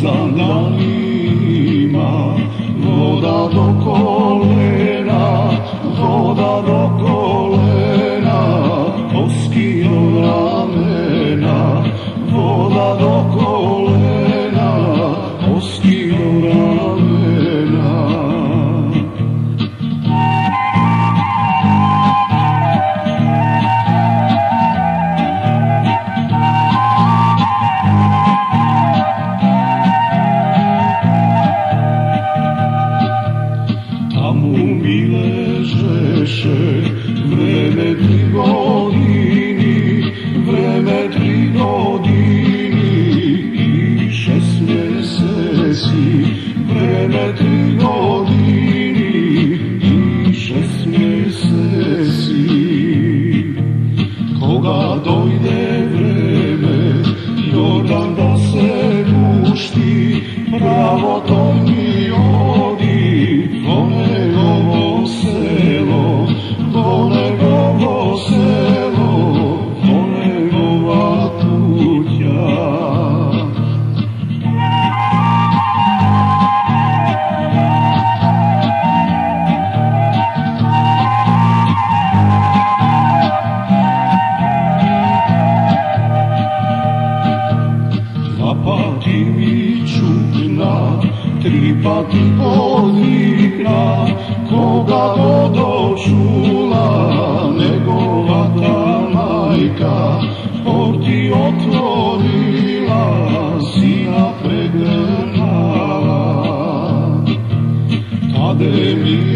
za danima, voda do kolena, voda do kolena, oskino ramena, voda do kolena, oskino ramena. Tamo mi ležeše vreme 3 godini, vreme 3 godini i 6 mjeseci, vreme 3 godini i 6 mjeseci. Koga dojde vreme, Jordan da se pušti, pravo to mi odi, to njegovo selo, to njegovo selo, to njegova kuća. Pati mi čukna, 3 pati podvikna, koga to čula, njegova ta majka, porti otvorila, sina pregnala. Kade mi